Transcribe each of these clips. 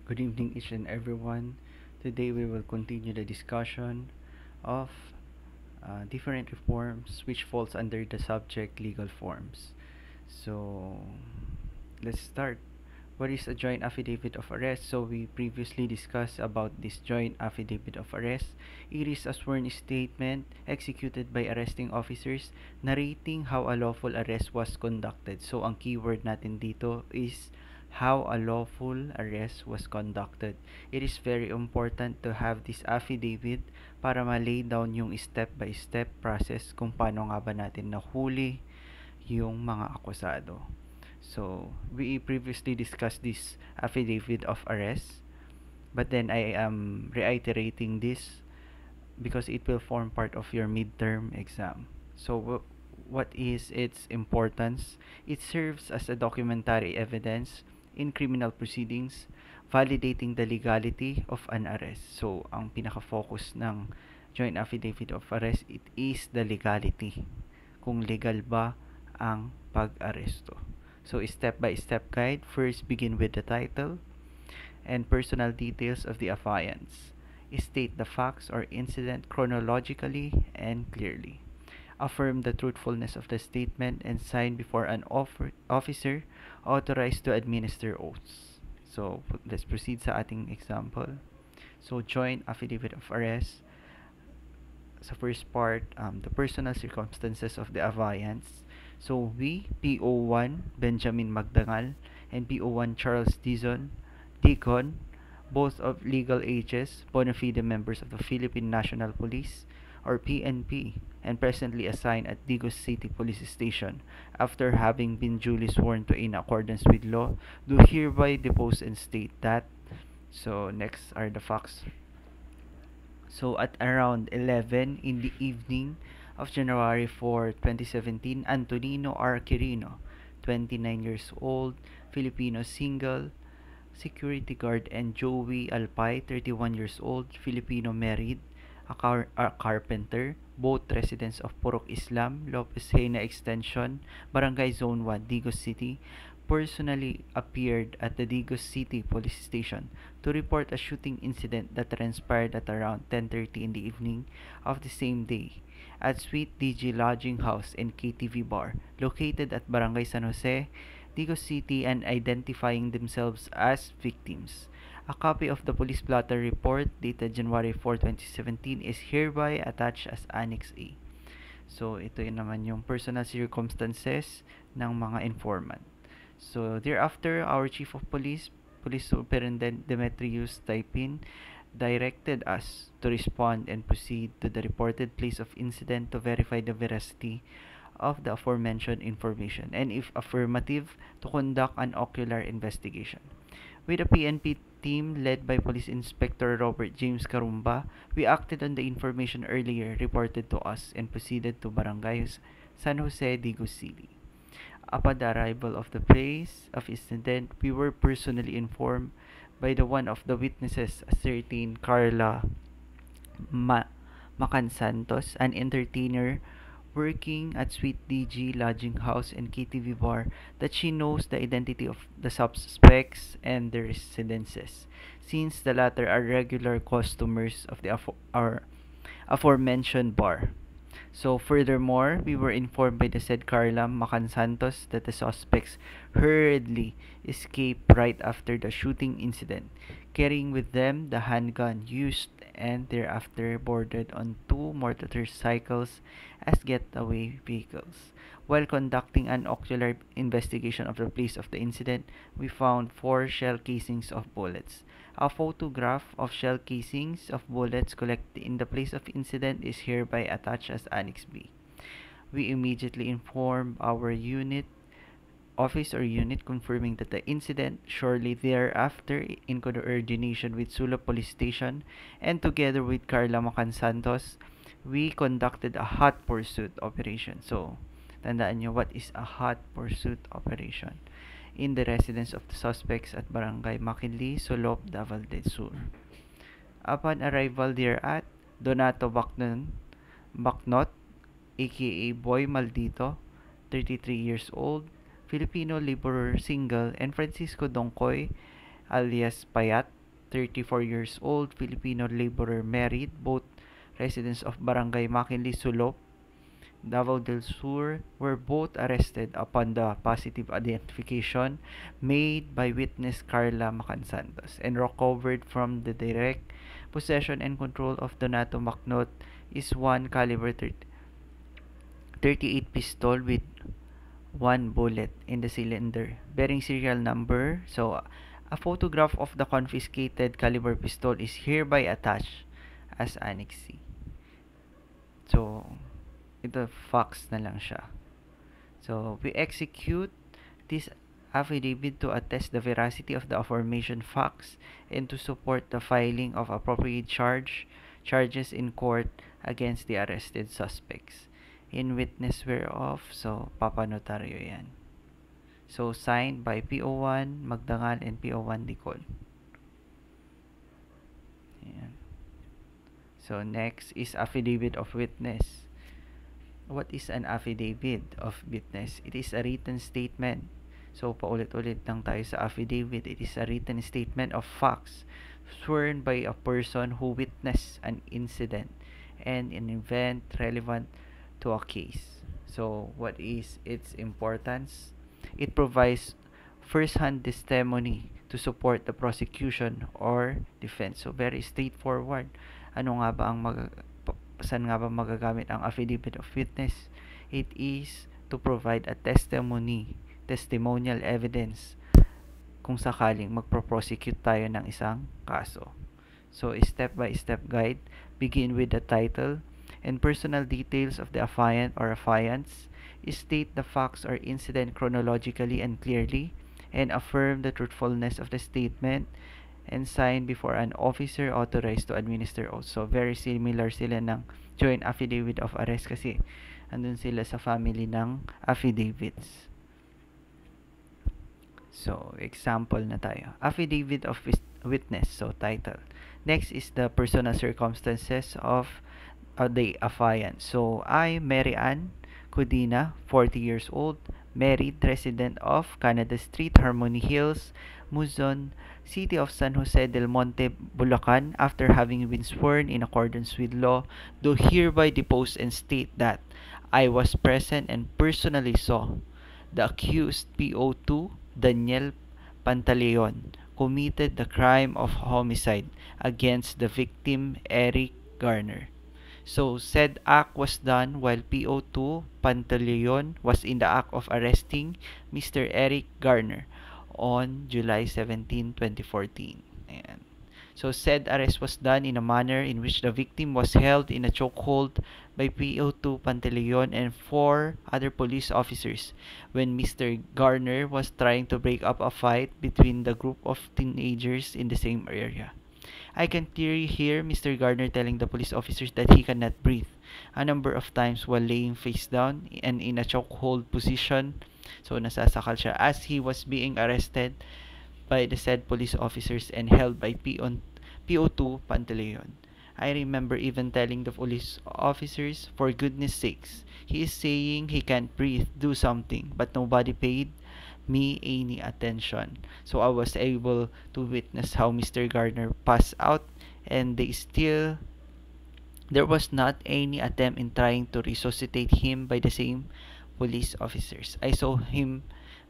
Good evening, each and everyone. Today we will continue the discussion of different reforms which falls under the subject legal forms. So let's start. What is a joint affidavit of arrest? So we previously discussed about this joint affidavit of arrest. It is a sworn statement executed by arresting officers narrating how a lawful arrest was conducted. So ang keyword natin dito is how a lawful arrest was conducted. It is very important to have this affidavit para ma-lay down yung step-by-step process kung paano nga ba natin nahuli yung mga akusado. So, we previously discussed this affidavit of arrest, but then I am reiterating this because it will form part of your midterm exam. So, what is its importance? It serves as a documentary evidence in criminal proceedings, validating the legality of an arrest. So, ang pinaka-focus ng joint affidavit of arrest, it is the legality. Kung legal ba ang pag-aresto. So, step-by-step guide. First, begin with the title and personal details of the affiants. State the facts or incident chronologically and clearly. Affirm the truthfulness of the statement and sign before an officer authorized to administer oaths. So, let's proceed sa ating example. So, joint affidavit of arrest. Sa first part, the personal circumstances of the affiants. So, we, PO1 Benjamin Magdangal and PO1 Charles Deacon, both of legal ages, bona fide members of the Philippine National Police, or PNP, and presently assigned at Digos City Police Station, after having been duly sworn to in accordance with law, do hereby depose and state that. So, next are the facts. So at around 11 in the evening of January 4, 2017, Antonino R. Quirino, 29 years old, Filipino single, security guard, and Joey Alpay, 31 years old, Filipino married, a carpenter, both residents of Purok Islam, Lopez Hena Extension, Barangay Zone 1, Digos City, personally appeared at the Digos City Police Station to report a shooting incident that transpired at around 10:30 in the evening of the same day at Sweet DG Lodging House and KTV Bar located at Barangay San Jose, Digos City, and identifying themselves as victims. A copy of the police blotter report dated January 4, 2017 is hereby attached as Annex A. So, ito yun naman yung personal circumstances ng mga informant. So, thereafter, our Chief of Police, Police Superintendent Demetrius Taipin, directed us to respond and proceed to the reported place of incident to verify the veracity of the aforementioned information and, if affirmative, to conduct an ocular investigation. With a PNP team led by Police Inspector Robert James Carumba, we acted on the information earlier reported to us and proceeded to Barangay San Jose, Digos City. Upon the arrival of the place of incident, we were personally informed by the one of the witnesses, a certain Carla Macan Santos, an entertainer working at Sweet DG Lodging House and KTV Bar, that she knows the identity of the suspects and their residences, since the latter are regular customers of the our aforementioned bar. So, furthermore, we were informed by the said Carla Macan Santos that the suspects hurriedly escaped right after the shooting incident, carrying with them the handgun used, and thereafter boarded on two motorcycles as getaway vehicles. While conducting an ocular investigation of the place of the incident, we found four shell casings of bullets. A photograph of shell casings of bullets collected in the place of incident is hereby attached as Annex B. We immediately informed our office or unit, confirming that the incident shortly thereafter, in coordination with Sula Police Station and together with Carla Macan Santos, we conducted a hot pursuit operation. So, tandaan nyo, what is a hot pursuit operation? In the residence of the suspects at Barangay Makinli, Solop, Davao del Sur. Upon arrival there at Donato Bacnot, aka Boy Maldito, 33 years old, Filipino laborer single, and Francisco Dongkoy alias Payat, 34 years old, Filipino laborer, married, both residents of Barangay Makinli, Sulop, Davao del Sur, were both arrested upon the positive identification made by witness Carla Macansantos and recovered from the direct possession and control of Donato Macnot is one caliber 38 pistol with one bullet in the cylinder bearing serial number. So a photograph of the confiscated caliber pistol is hereby attached as Annex C. So ito fax na lang siya. So we execute this affidavit to attest the veracity of the aforementioned facts and to support the filing of appropriate charges in court against the arrested suspects. In witness whereof, so papanotaryo yan. So signed by PO1 Magdangal and PO1 Dicol. Ayan. So next is affidavit of witness. What is an affidavit of witness? It is a written statement. So paulit-ulit lang tayo sa affidavit. It is a written statement of facts sworn by a person who witnessed an incident and an event relevant to a case. So what is its importance? It provides first-hand testimony to support the prosecution or defense. So very straightforward. Ano nga ba ang saan nga ba magagamit ang affidavit of witness? It is to provide a testimonial evidence kung sakaling magpro-prosecute tayo ng isang kaso. So, step-by-step guide, begin with the title and personal details of the affiant or affiants, state the facts or incident chronologically and clearly, and affirm the truthfulness of the statement, and sign before an officer authorized to administer oath. So, very similar sila ng joint affidavit of arrest kasi andun sila sa family ng affidavits. So, example na tayo. Affidavit of witness. So, title. Next is the personal circumstances of the affiant. So, I, Mary Ann Codina, 40 years old, married, resident of Canada Street, Harmony Hills, Muzon, City of San Jose del Monte, Bulacan, after having been sworn in accordance with law, do hereby depose and state that I was present and personally saw the accused PO2, Daniel Pantaleon, committed the crime of homicide against the victim, Eric Garner. So, said act was done while PO2 Pantaleon was in the act of arresting Mr. Eric Garner on July 17, 2014. Ayan. So, said arrest was done in a manner in which the victim was held in a chokehold by PO2 Pantaleon and 4 other police officers when Mr. Garner was trying to break up a fight between the group of teenagers in the same area. I can clearly hear Mr. Garner telling the police officers that he cannot breathe a number of times while laying face down and in a chokehold position. So, nasasakal siya as he was being arrested by the said police officers and held by PO2 Pantaleon. I remember even telling the police officers, for goodness sakes, he is saying he can't breathe, do something, but nobody paid me any attention. So I was able to witness how Mr. Gardner passed out and there was not any attempt in trying to resuscitate him by the same police officers. I saw him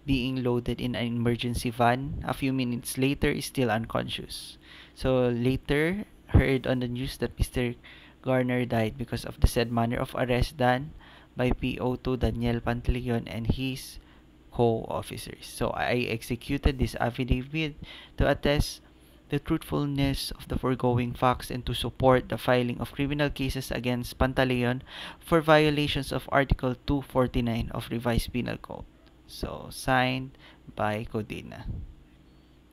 being loaded in an emergency van. A few minutes later, is still unconscious. So later, heard on the news that Mr. Garner died because of the said manner of arrest done by PO2 Daniel Pantaleon and his co-officers. So I executed this affidavit to attest the truthfulness of the foregoing facts and to support the filing of criminal cases against Pantaleon for violations of Article 249 of Revised Penal Code. So, signed by Codina.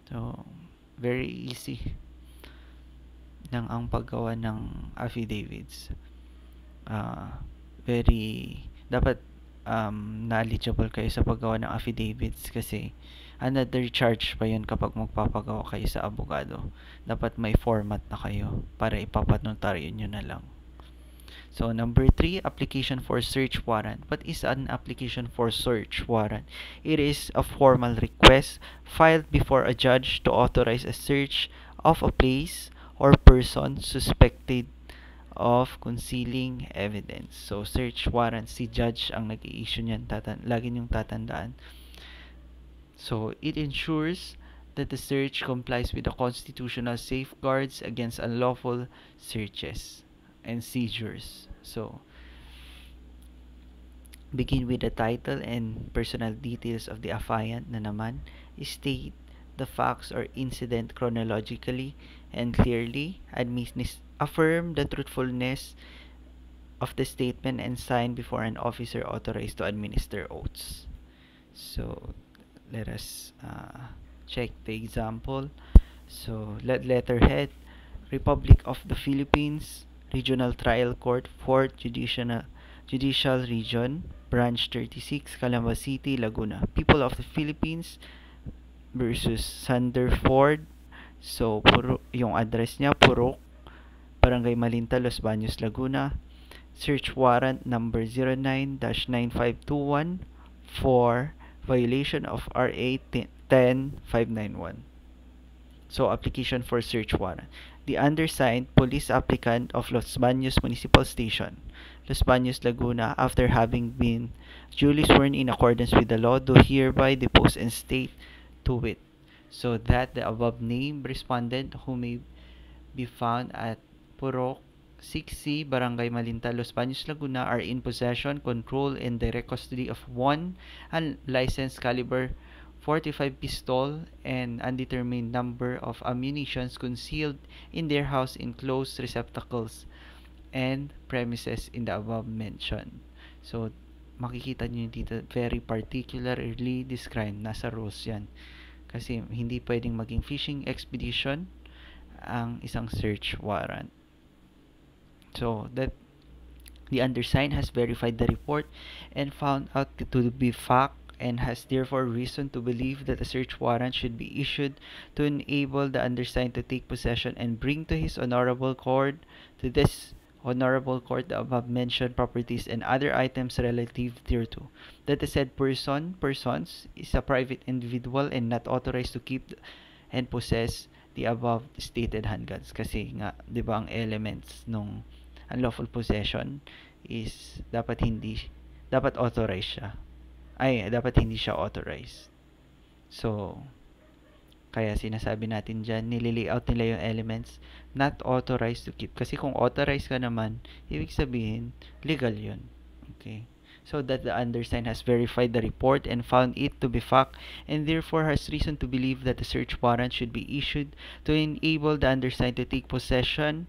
So, very easy lang ang paggawa ng affidavits. Dapat knowledgeable kayo sa paggawa ng affidavits kasi another charge pa yun kapag magpapagawa kayo sa abogado. Dapat may format na kayo para ipapanotaryo nyo na lang. So, number 3, application for search warrant. What is an application for search warrant? It is a formal request filed before a judge to authorize a search of a place or person suspected of concealing evidence. So, search warrant, si judge ang nag-i-issue niyan, lagi niyong tatandaan. So, it ensures that the search complies with the constitutional safeguards against unlawful searches and seizures. So, begin with the title and personal details of the affiant na naman. State the facts or incident chronologically and clearly. Affirm the truthfulness of the statement and sign before an officer authorized to administer oaths. So, let us check the example. So, letterhead, Republic of the Philippines, Regional Trial Court, 4th Judicial Region, Branch 36, Calamba City, Laguna. People of the Philippines versus Sanderford. So, yung address niya, Purok, Barangay Malinta, Los Baños, Laguna. Search warrant number 09-9521 for violation of RA 10591. So, application for search warrant. The undersigned police applicant of Los Baños Municipal Station, Los Baños, Laguna, after having been duly sworn in accordance with the law, do hereby depose and state to wit. So that the above named respondent who may be found at Purok 6C, Barangay Malinta, Los Baños, Laguna are in possession, control, and direct custody of one unlicensed caliber 45 pistol and undetermined number of ammunitions concealed in their house in closed receptacles and premises in the above mentioned. So, makikita nyo dito, very particularly described. Nasa rules yan. Kasi hindi pwedeng maging fishing expedition ang isang search warrant. So, that the undersigned has verified the report and found out to be fact and has therefore reason to believe that a search warrant should be issued to enable the undersigned to take possession and bring to his honorable court, to this honorable court, the above mentioned properties and other items relative thereto. That the said persons is a private individual and not authorized to keep and possess the above stated handguns. Kasi nga, di ba, ang elements nung unlawful possession is dapat authorized siya. Dapat hindi siya authorized. So, kaya sinasabi natin dyan, nililayout nila yung elements, not authorized to keep. Kasi kung authorized ka naman, ibig sabihin, legal yun. Okay? So that the undersigned has verified the report and found it to be fact, and therefore has reason to believe that the search warrant should be issued to enable the undersigned to take possession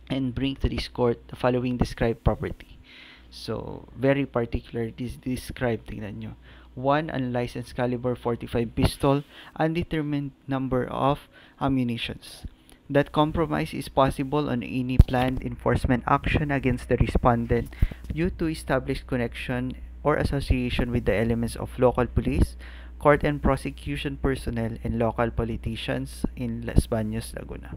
and bring to this court the following described property. So, very particular this described, tingnan nyo. 1 unlicensed caliber 45 pistol, undetermined number of ammunitions. That compromise is possible on any planned enforcement action against the respondent due to established connection or association with the elements of local police, court and prosecution personnel, and local politicians in Los Baños, Laguna.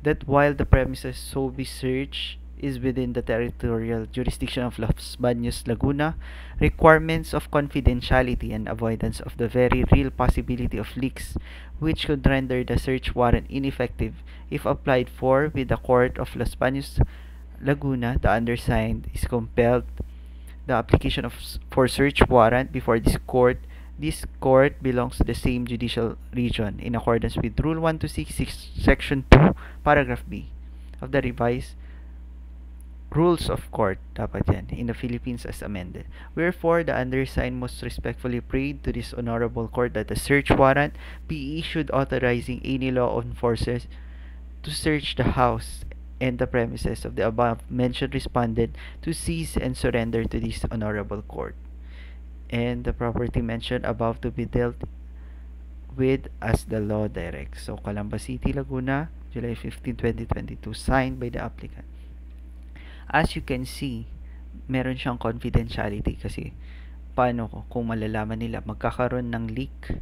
That while the premises so be searched is within the territorial jurisdiction of Los Baños, Laguna, requirements of confidentiality and avoidance of the very real possibility of leaks which could render the search warrant ineffective if applied for with the Court of Los Baños, Laguna, the undersigned is compelled the application for search warrant before this court. This court belongs to the same judicial region in accordance with Rule 1266, Section 2, Paragraph B of the revised Rules of Court, dapat yan, in the Philippines as amended. Wherefore, the undersigned most respectfully prayed to this honorable court that a search warrant be issued authorizing any law enforcers to search the house and the premises of the above mentioned respondent to seize and surrender to this honorable court, and the property mentioned above to be dealt with as the law directs. So, Calamba City, Laguna, July 15, 2022, signed by the applicant. As you can see, meron siyang confidentiality kasi paano kung malalaman nila magkakaroon ng leak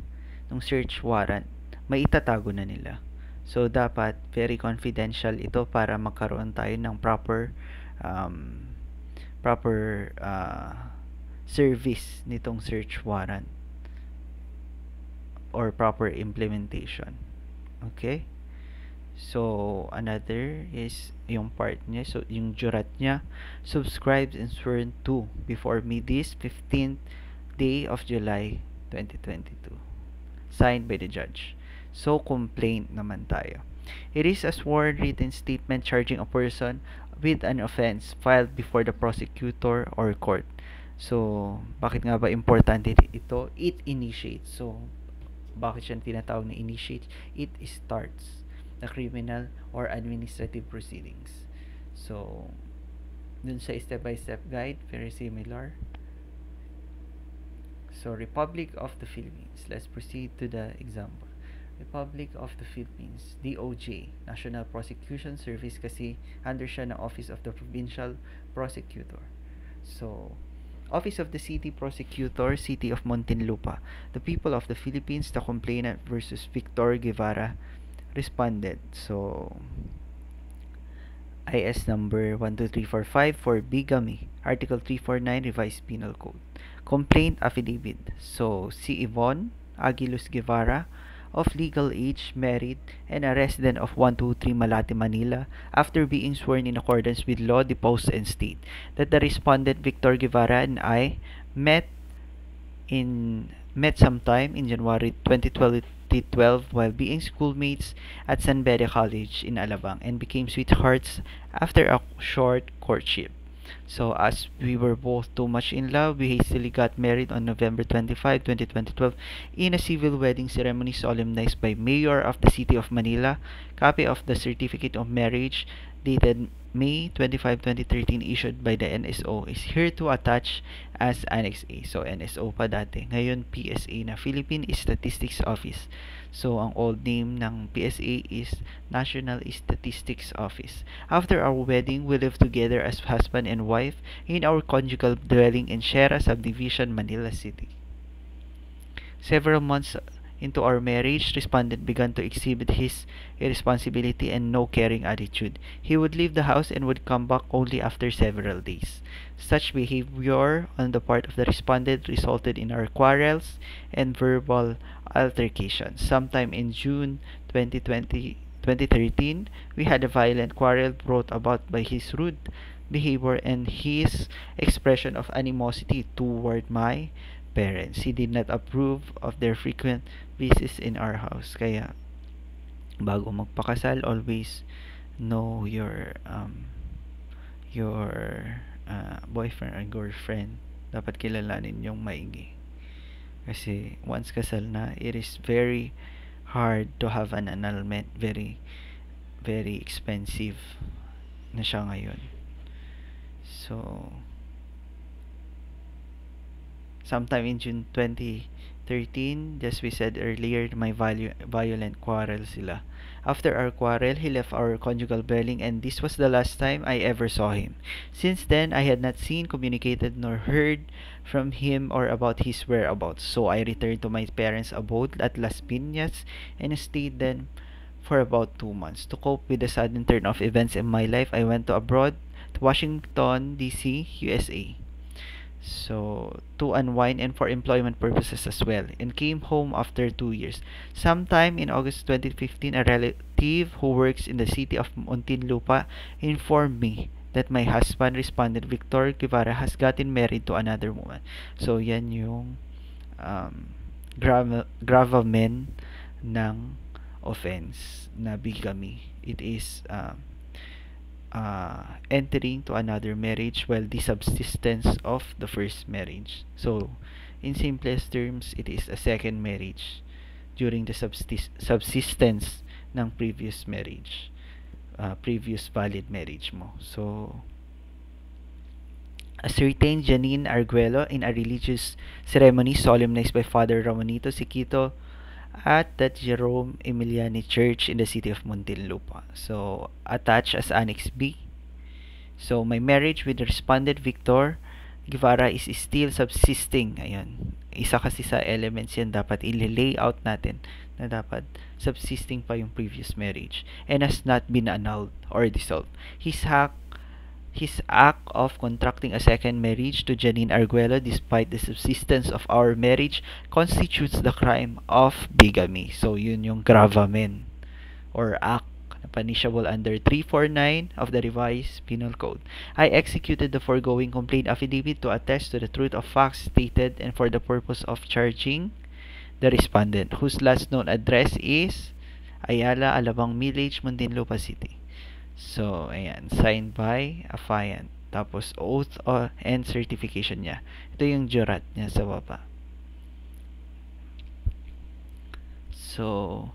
ng search warrant, may itatago na nila. So, dapat very confidential ito para magkaroon tayo ng proper service nitong search warrant or proper implementation. Okay? So, another is yung part niya, so yung jurat niya, subscribed and sworn to before me this 15th day of July 2022. Signed by the judge. So, complaint naman tayo. It is a sworn written statement charging a person with an offense filed before the prosecutor or court. So, bakit nga ba importante ito? It initiates. So, bakit siya tinatawag na initiate? It starts the criminal or administrative proceedings. So, dun sa step-by-step guide, very similar. So, Republic of the Philippines. Let's proceed to the example. Republic of the Philippines, DOJ, National Prosecution Service kasi under siya ng Office of the Provincial Prosecutor. So, Office of the City Prosecutor, City of Muntinlupa. The people of the Philippines, the complainant versus Victor Guevara responded. So, IS number 12345 for bigamy, Article 349 Revised Penal Code. Complaint affidavit. So, si Yvonne Aguiluz Guevara, of legal age, married, and a resident of 123 Malate, Manila, after being sworn in accordance with law, deposed and state that the respondent Victor Guevara and I met sometime in January 2012 while being schoolmates at San Bede College in Alabang and became sweethearts after a short courtship. So as we were both too much in love, we hastily got married on November 25, 2012 in a civil wedding ceremony solemnized by Mayor of the City of Manila. Copy of the certificate of marriage dated May 25, 2013 issued by the NSO is here to attach as Annex A. So NSO pa dati. Ngayon PSA na, Philippine Statistics Office. So ang old name ng PSA is National Statistics Office. After our wedding, we lived together as husband and wife in our conjugal dwelling in Sierra Subdivision, Manila City. Several months into our marriage, respondent began to exhibit his irresponsibility and no caring attitude. He would leave the house and would come back only after several days. Such behavior on the part of the respondent resulted in our quarrels and verbal altercations. Sometime in June 2013, we had a violent quarrel brought about by his rude behavior and his expression of animosity toward my parents. He did not approve of their frequent visits in our house. Kaya, bago magpakasal, always know your boyfriend or girlfriend. Dapat kilalanin yung maigi. Kasi, once kasal na, it is very hard to have an annulment. Very, very expensive na siya ngayon. So, sometime in June 2013, as we said earlier, may violent quarrel sila. After our quarrel, he left our conjugal dwelling and this was the last time I ever saw him. Since then, I had not seen, communicated, nor heard from him or about his whereabouts. So I returned to my parents' abode at Las Piñas and stayed then for about 2 months. To cope with the sudden turn of events in my life, I went to abroad, to Washington, D.C., USA. So, to unwind and for employment purposes as well, and came home after 2 years. Sometime in August 2015, a relative who works in the city of Muntinlupa informed me that my husband, responded Victor Guevara, has gotten married to another woman. So, yan yung gravamen ng offense na bigamy. It is entering to another marriage while the subsistence of the first marriage. So, in simplest terms, it is a second marriage during the subsistence ng previous marriage, previous valid marriage mo. So, a certain Janine Arguello in a religious ceremony solemnized by Father Ramonito Siquito at the Jerome Emiliani Church in the city of Muntinlupa. So, attached as Annex B. So, my marriage with the respondent Victor Guevara is still subsisting. Ayun. Isa kasi sa elements yan dapat i-layout natin na dapat subsisting pa yung previous marriage and has not been annulled or dissolved. His act of contracting a second marriage to Janine Arguello despite the subsistence of our marriage constitutes the crime of bigamy. So, yun yung gravamen or act na punishable under 349 of the Revised Penal Code. I executed the foregoing complaint affidavit to attest to the truth of facts stated and for the purpose of charging the respondent, whose last known address is Ayala, Alabang Village, Muntinlupa City. So, ayan, signed by affiant. Tapos, oath and certification niya. Ito yung jurat niya sa baba. So,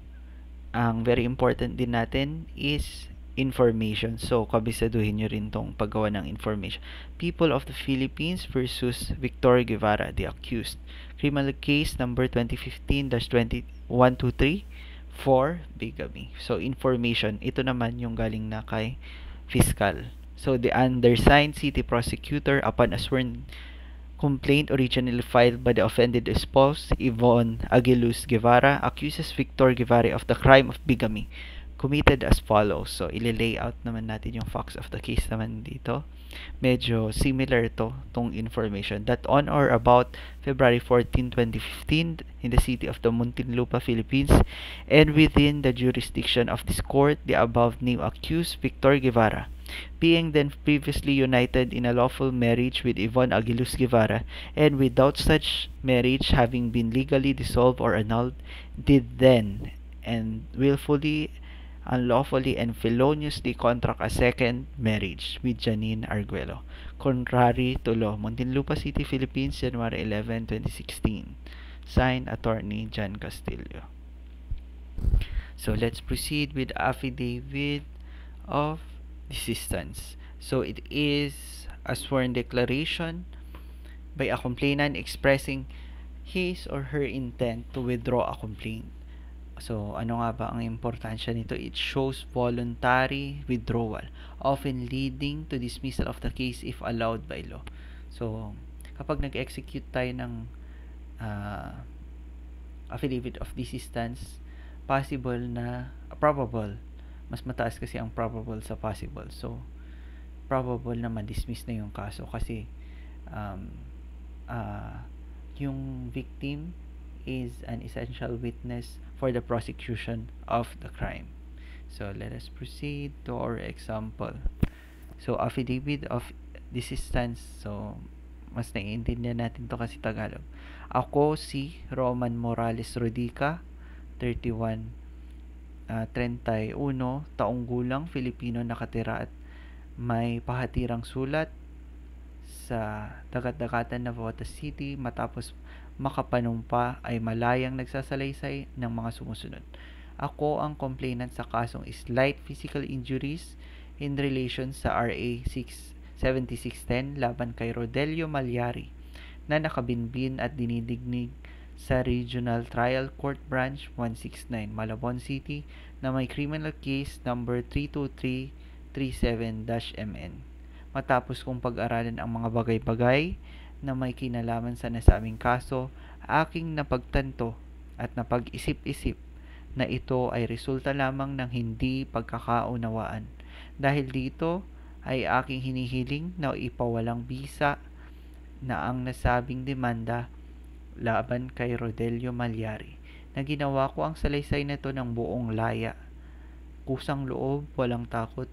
ang very important din natin is information. So, kabisaduhin nyo rin tong paggawa ng information. People of the Philippines versus Victor Guevara, the accused. Criminal case number 2015-123 for bigamy. So, information. Ito naman yung galing na kay fiscal. So, the undersigned city prosecutor upon a sworn complaint originally filed by the offended spouse, Yvonne Aguiluz Guevara, accuses Victor Guevara of the crime of bigamy committed as follows. So, ili-lay out naman natin yung facts of the case naman dito. Medyo similar tong information that on or about February 14, 2015 in the city of the Muntinlupa, Philippines, and within the jurisdiction of this court, the above named accused Victor Guevara, being then previously united in a lawful marriage with Yvonne Aguiluz Guevara, and without such marriage having been legally dissolved or annulled, did then and willfully, unlawfully, and feloniously contract a second marriage with Janine Arguello, contrary to law. Muntinlupa City, Philippines, January 11, 2016. Signed, Attorney John Castillo. So, let's proceed with affidavit of desistance. So, it is a sworn declaration by a complainant expressing his or her intent to withdraw a complaint. So, ano nga ba ang importansya nito? It shows voluntary withdrawal, often leading to dismissal of the case if allowed by law. So, kapag nag-execute tayo ng affidavit of desistance, probable, mas mataas kasi ang probable sa possible. So, probable na ma-dismiss na yung kaso kasi yung victim is an essential witness for the prosecution of the crime. So, let us proceed to our example. So, affidavit of desistance. So, mas naiintindihan natin to kasi Tagalog. Ako si Roman Morales Rodica, 31, 31 taong gulang, Filipino, nakatira at may pahatirang sulat sa dagat-dagatan Navotas City, matapos makapanumpa ay malayang nagsasalaysay ng mga sumusunod. Ako ang complainant sa kasong slight physical injuries in relation sa RA 7610 laban kay Rodelio Malyari na nakabinbin at dinidignig sa Regional Trial Court Branch 169 Malabon City na may criminal case number 32337-MN. Matapos kong pag-aralan ang mga bagay-bagay na may kinalaman sa nasabing kaso, aking napagtanto at napag-isip-isip na ito ay resulta lamang ng hindi pagkakaunawaan. Dahil dito ay aking hinihiling na ipawalang bisa na ang nasabing demanda laban kay Rodelio Malyari, na ginawa ko ang salaysay na ito ng buong laya, kusang loob, walang takot,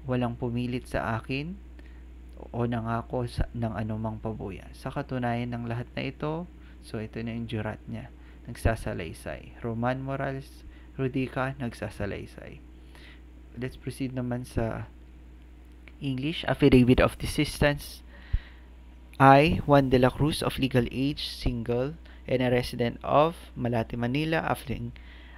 walang pumilit sa akin o nangako ng anumang pabuya. Sa katunayan ng lahat na ito, so ito na yung jurat niya, nagsasalaysay. Roman Morales Rodica, nagsasalaysay. Let's proceed naman sa English. Affidavit of desistance. I, Juan de la Cruz, of legal age, single, and a resident of Malate, Manila,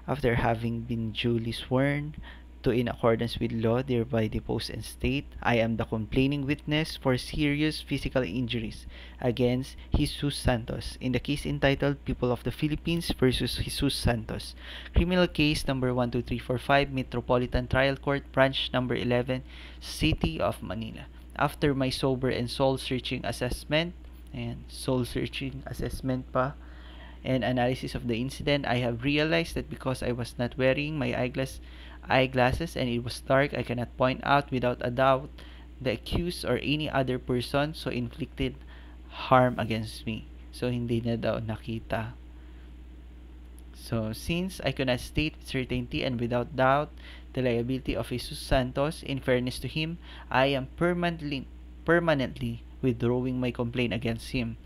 after having been duly sworn to in accordance with law, thereby depose and state, I am the complaining witness for serious physical injuries against Jesus Santos in the case entitled People of the Philippines versus Jesus Santos. Criminal case number 12345, Metropolitan Trial Court, Branch number 11, City of Manila. After my sober and soul-searching assessment, and analysis of the incident, I have realized that because I was not wearing my eyeglasses and it was dark, I cannot point out without a doubt the accused or any other person so inflicted harm against me. So, hindi na daw nakita So, since I cannot state with certainty and without doubt the liability of Jesus Santos, in fairness to him, I am permanently withdrawing my complaint against him.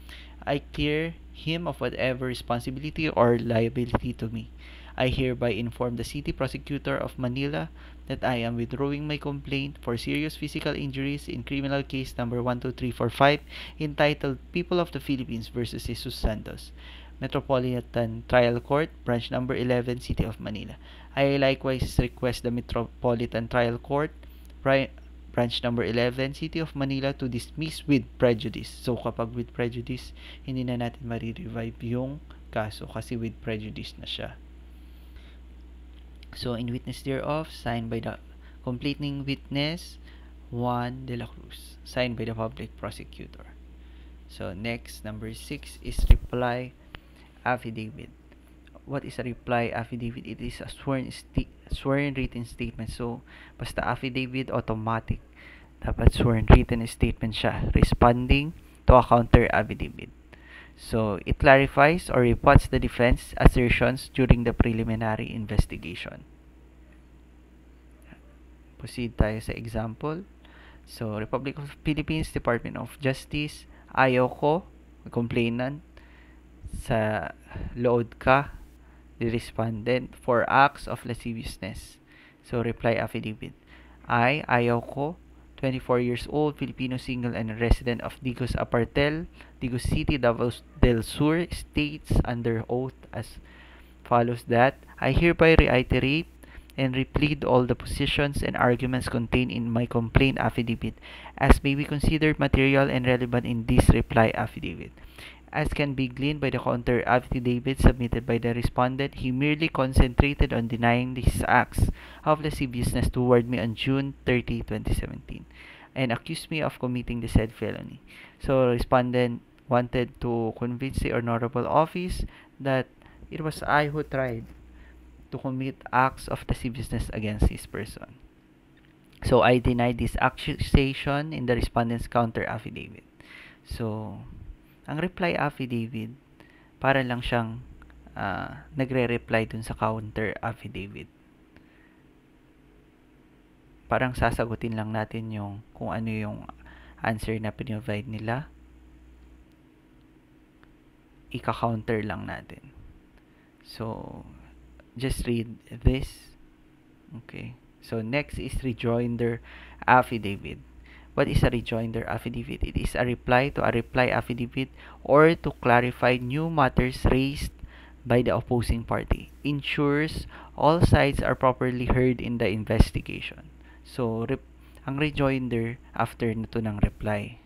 I clear him of whatever responsibility or liability to me. I hereby inform the City Prosecutor of Manila that I am withdrawing my complaint for serious physical injuries in criminal case number 12345 entitled People of the Philippines versus Jesus Santos. Metropolitan Trial Court, Branch Number 11, City of Manila. I likewise request the Metropolitan Trial Court, Branch Number 11, City of Manila to dismiss with prejudice. So, kapag with prejudice, hindi na natin marirevive yung kaso kasi with prejudice na siya. So, in witness thereof, signed by the complaining witness, Juan de la Cruz, signed by the public prosecutor. So, next, number 6 is reply affidavit. What is a reply affidavit? It is a sworn written statement. So, basta affidavit, automatic. Dapat sworn written statement siya, responding to a counter affidavit. So, it clarifies or rebuts the defense assertions during the preliminary investigation. Proceed tayo sa example. So, Republic of Philippines, Department of Justice, ayaw ko, complainant, sa load ka, the respondent, for acts of lasciviousness. So, reply affidavit. Ayaw ko, 24 years old, Filipino single and resident of Digos Apartel, Digos City, Davao del Sur, states under oath as follows that I hereby reiterate and replead all the positions and arguments contained in my complaint affidavit as may be considered material and relevant in this reply affidavit. As can be gleaned by the counter affidavit submitted by the respondent, he merely concentrated on denying his acts of lasciviousness toward me on June 30, 2017 and accused me of committing the said felony. So, respondent wanted to convince the honorable office that it was I who tried to commit acts of lasciviousness against his person. So, I denied this accusation in the respondent's counter affidavit. So, ang reply affidavit, para lang siyang nagre-reply dun sa counter affidavit. Parang sasagutin lang natin yung kung ano yung answer na pinrovide nila. Ika-counter lang natin. So, just read this. Okay. So, next is rejoinder affidavit. What is a rejoinder affidavit? It is a reply to a reply affidavit or to clarify new matters raised by the opposing party. Ensures all sides are properly heard in the investigation. So, ang rejoinder after na to ng reply.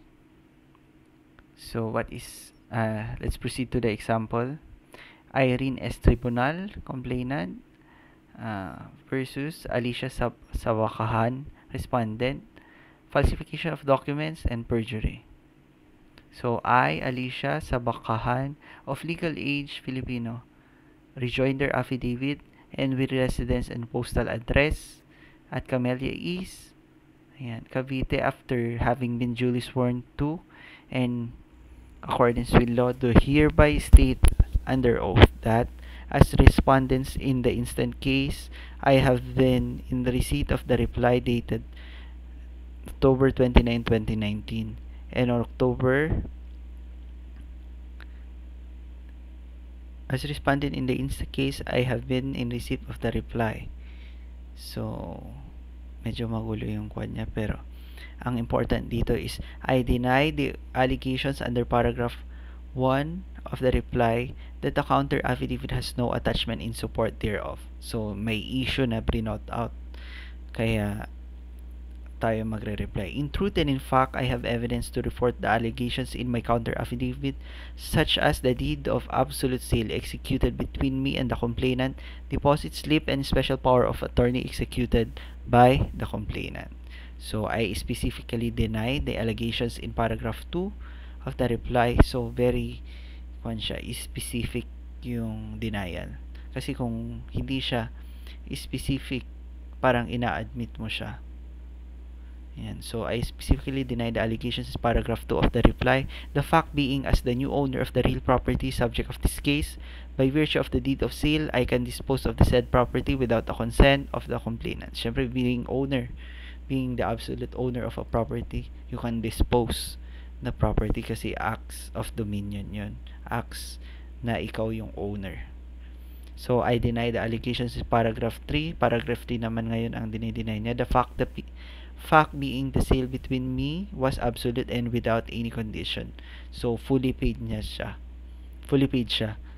So, what is, let's proceed to the example. Irene S. Tribunal, complainant, versus Alicia Sawakahan, respondent, falsification of documents and perjury. So, I, Alicia Sabakahan, of legal age, Filipino, rejoinder affidavit and with residence and postal address at Camellia East, Cavite, after having been duly sworn to and accordance with law, do hereby state under oath that as respondents in the instant case, I have been in the receipt of the reply dated October 29, 2019 and October as respondent in the instant case, I have been in receipt of the reply. So, medyo magulo yung kwan niya, pero ang important dito is I deny the allegations under paragraph 1 of the reply that the counter affidavit has no attachment in support thereof. So, may issue na prinout out. Kaya, tayo magre-reply. In truth and in fact, I have evidence to report the allegations in my counter affidavit, such as the deed of absolute sale executed between me and the complainant, deposit slip, and special power of attorney executed by the complainant. So, I specifically deny the allegations in paragraph 2 of the reply. So, very specific yung denial. Kasi kung hindi siya specific, parang ina-admit mo siya. Ayan. So, I specifically deny the allegations in paragraph 2 of the reply. The fact being, as the new owner of the real property subject of this case, by virtue of the deed of sale, I can dispose of the said property without the consent of the complainant. Siyempre, being the absolute owner of a property, you can dispose the property kasi acts of dominion yun. Acts na ikaw yung owner. So, I deny the allegations in paragraph 3. Paragraph 3 naman ngayon ang dinideny niya. The fact being the sale between me was absolute and without any condition. So, fully paid siya.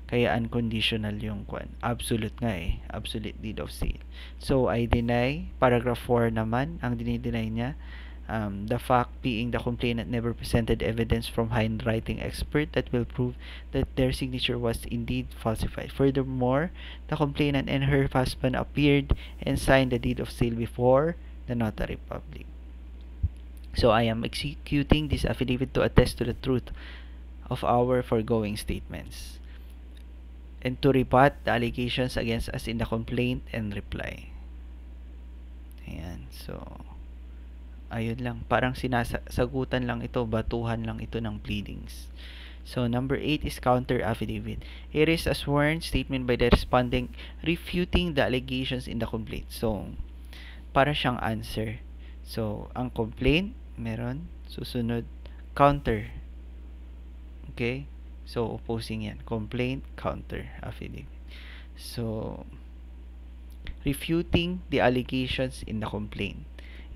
Kaya unconditional yung kwan. Absolute nga eh. Absolute deed of sale. So, I deny. Paragraph 4 naman, ang dinideny niya. The fact being the complainant never presented evidence from handwriting expert that will prove that their signature was indeed falsified. Furthermore, the complainant and her husband appeared and signed the deed of sale before the notary public. So I am executing this affidavit to attest to the truth of our foregoing statements and to rebut the allegations against us in the complaint and reply. Ayan, so ayun lang, parang sinasagutan lang ito, batuhan lang ito ng pleadings. So, number 8 is counter affidavit. It is a sworn statement by the respondent refuting the allegations in the complaint. So, para siyang answer. So, ang complaint, meron. Susunod, counter. Okay? So, opposing yan. Complaint, counter affidavit. So, refuting the allegations in the complaint.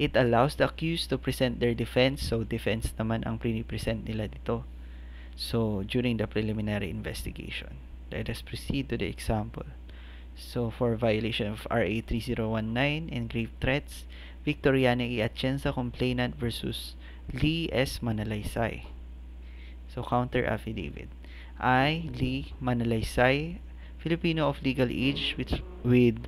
It allows the accused to present their defense. So, defense naman ang present nila dito. So, during the preliminary investigation. Let us proceed to the example. So, for violation of RA 3019 and grave threats, Victoriana E. Atienza complainant versus Lee S. Manalaysay. So, counter affidavit. I, Lee Manalaysay, Filipino of legal age with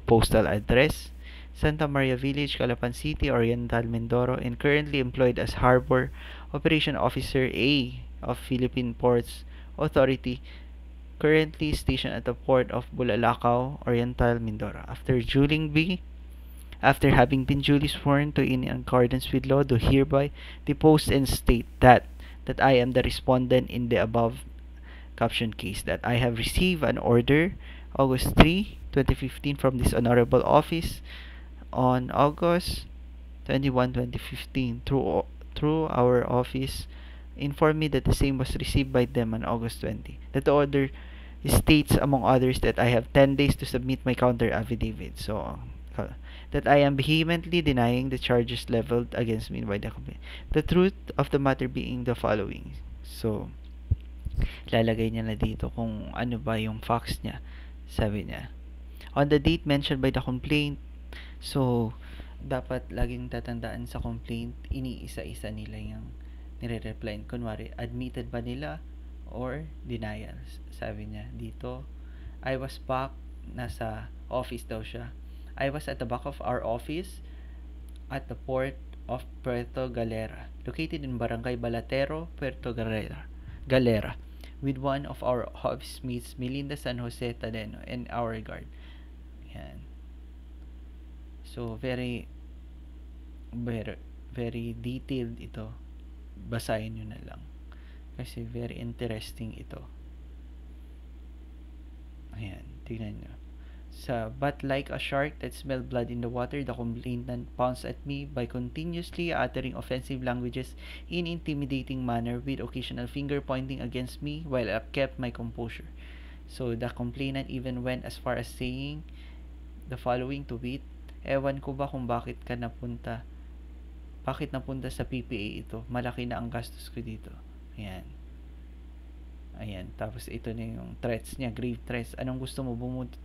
postal address, Santa Maria Village, Calapan City, Oriental, Mindoro, and currently employed as Harbor Operation Officer A of Philippine Ports Authority, currently stationed at the port of Bulalakaw, Oriental, Mindoro. After having been duly sworn to in accordance with law, do hereby depose and state that I am the respondent in the above caption case, that I have received an order August 3, 2015 from this honorable office on August 21, 2015 through our office informed me that the same was received by them on August 20. That the order states, among others, that I have 10 days to submit my counter affidavit. So, that I am vehemently denying the charges leveled against me by the complaint. The truth of the matter being the following. So, lalagay niya na dito kung ano ba yung facts niya. Sabi niya, on the date mentioned by the complaint, so, dapat laging tatandaan sa complaint, iniisa-isa nila yung nire-reply. Kunwari, admitted ba nila or denial? Sabi niya dito, I was back, nasa office daw siya. I was at the back of our office at the port of Puerto Galera, located in Barangay Balatero, Puerto Galera, with one of our office mates, Melinda San Jose Tadeno, and our guard. Yan. So, very detailed ito. Basahin nyo na lang. Kasi very interesting ito. Ayan, tignan nyo. But like a shark that smelled blood in the water, the complainant pounced at me by continuously uttering offensive languages in intimidating manner with occasional finger pointing against me while I kept my composure. So, the complainant even went as far as saying the following to wit, ewan ko ba kung bakit napunta sa PPA ito. Malaki na ang gastos ko dito. Ayan. Tapos ito na yung threats niya, grave threats. Anong gusto mo? Bumuntot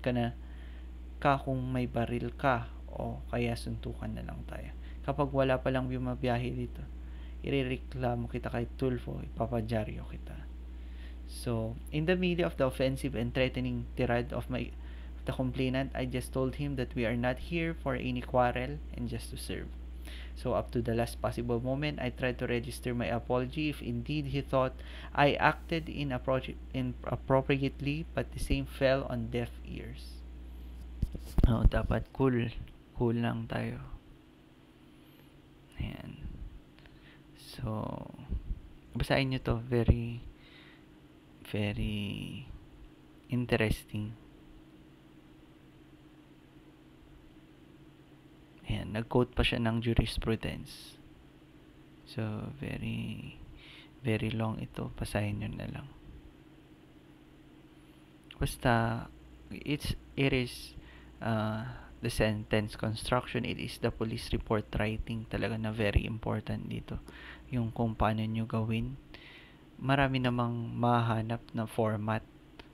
ka kung may baril ka o kaya suntukan na lang tayo. Kapag wala pa lang bumabiyahe dito, irereklamo kita kay Tulfo, ipapadyaryo kita. So, in the middle of the offensive and threatening tirade of the complainant, I just told him that we are not here for any quarrel and just to serve. So, up to the last possible moment, I tried to register my apology if indeed he thought I acted inappropriately, but the same fell on deaf ears. Dapat cool lang tayo. Ayan. So, basahin nyo to. Very, very interesting. Ayan, nag-quote pa siya ng jurisprudence. So, very, very long ito. Basahin nyo na lang. Basta, it is the sentence construction, it is the police report writing talaga na very important dito. Yung kung paano nyo gawin. Marami namang mahanap na format,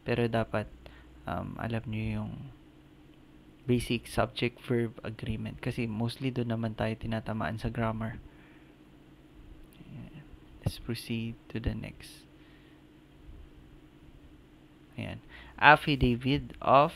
pero dapat alam nyo yung basic subject-verb agreement kasi mostly doon naman tayo tinatamaan sa grammar. Let's proceed to the next. Ayan. Affidavit of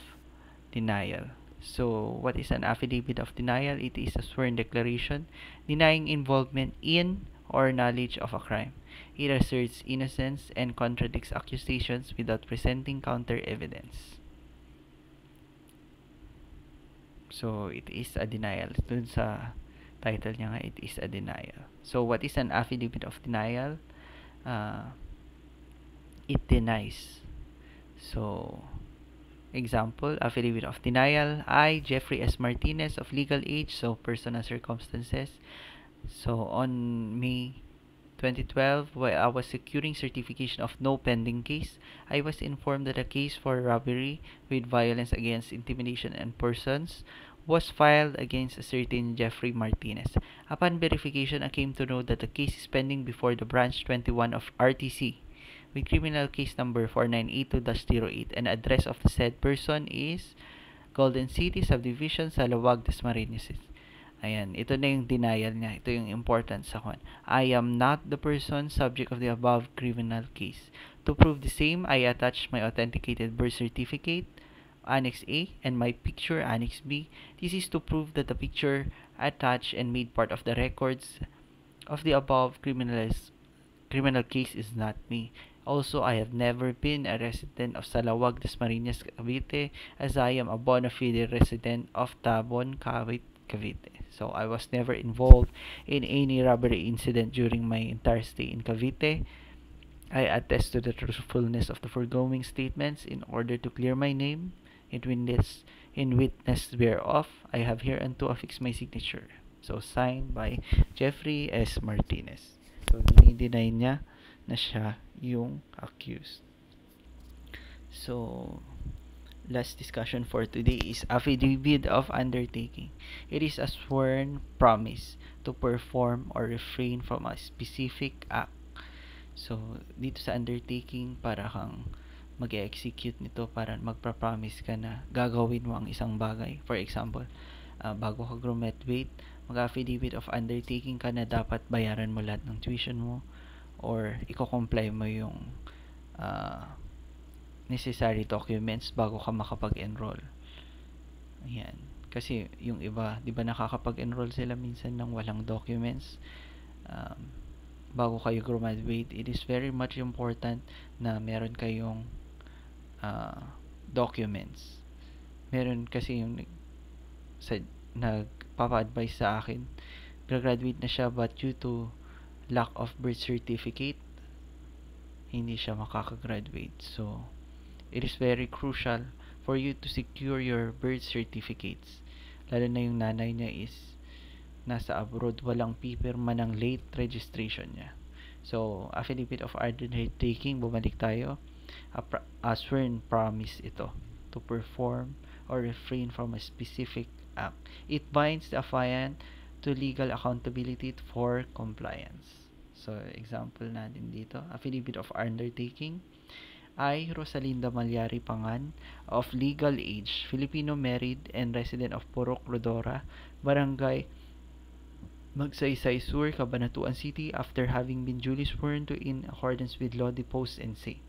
denial. So, what is an affidavit of denial? It is a sworn declaration denying involvement in or knowledge of a crime. It asserts innocence and contradicts accusations without presenting counter evidence. So, it is a denial. Dun sa title niya nga, it is a denial. So, what is an affidavit of denial? It denies. So, example, affidavit of denial. I, Jeffrey S. Martinez of legal age, so personal circumstances. So, on May 2012, while I was securing certification of no pending case, I was informed that a case for robbery with violence against intimidation and persons was filed against a certain Jeffrey Martinez. Upon verification, I came to know that the case is pending before the branch 21 of RTC with criminal case number 4982-08 and address of the said person is Golden City Subdivision, Salawag, Dasmariñas. Ayan, ito na yung denial niya. Ito yung important sa kwan. I am not the person subject of the above criminal case. To prove the same, I attach my authenticated birth certificate, Annex A, and my picture, Annex B. This is to prove that the picture attached and made part of the records of the above criminal case is not me. Also, I have never been a resident of Salawag, Dasmariñas, Cavite, as I am a bona fide resident of Tabon, Cavite. So, I was never involved in any robbery incident during my entire stay in Cavite. I attest to the truthfulness of the foregoing statements in order to clear my name. In witness whereof, I have hereunto affixed my signature. So, signed by Jeffrey S. Martinez. So, dinideny niya na siya yung accused. So, last discussion for today is affidavit of undertaking. It is a sworn promise to perform or refrain from a specific act. So, dito sa undertaking, para kang mag-execute nito, para magpa-promise ka na gagawin mo ang isang bagay. For example, bago ka graduate, mag-affidavit of undertaking ka na dapat bayaran mo lahat ng tuition mo or i-comply mo yung necessary documents bago ka makapag-enroll. Ayan. Kasi yung iba, di ba nakakapag-enroll sila minsan ng walang documents bago kayo graduate. It is very much important na meron kayong documents. Meron kasi yung nagpapa-advise sa akin, graduate na siya but due to lack of birth certificate, hindi siya makakagraduate. So, it is very crucial for you to secure your birth certificates. Lalo na yung nanay niya is nasa abroad, walang pipirma ng late registration niya. So, affidavit of undertaking, bumalik tayo. A sworn promise ito to perform or refrain from a specific act. It binds the affiant to legal accountability for compliance. So, example natin dito, affidavit of undertaking. I, Rosalinda Malyari Pangan, of legal age, Filipino, married, and resident of Purok, Rodora, Barangay Magsaysay Sur, Cabanatuan City, after having been duly sworn to in accordance with law, depose and say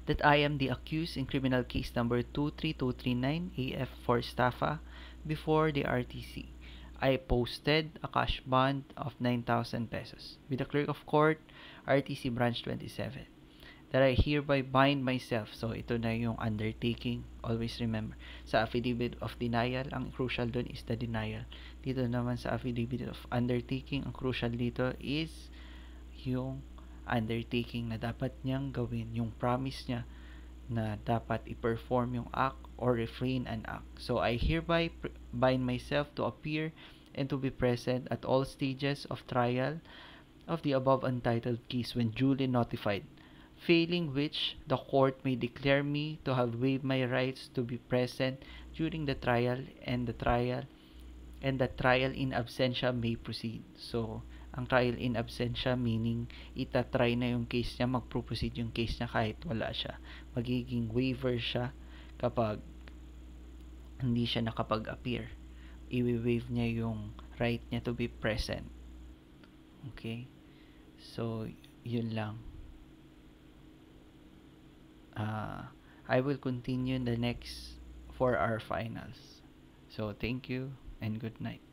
that I am the accused in criminal case number 23239 AF for Staffa before the RTC. I posted a cash bond of 9,000 pesos with the clerk of court, RTC branch 27. that I hereby bind myself. So, ito na yung undertaking. Always remember. Sa affidavit of denial, ang crucial dun is the denial. Dito naman sa affidavit of undertaking, ang crucial dito is yung undertaking na dapat niyang gawin, yung promise niya na dapat i-perform yung act or refrain an act. So, I hereby bind myself to appear and to be present at all stages of trial of the above untitled case when duly notified, failing which the court may declare me to have waived my rights to be present during the trial and the trial in absentia may proceed. So, ang trial in absentia meaning itatry na yung case niya, mag-proceed yung case niya kahit wala siya. Magiging waiver siya kapag hindi siya nakapag-appear. I-waive niya yung right niya to be present. Okay? So, yun lang. I will continue in the next for our finals. So, thank you and good night.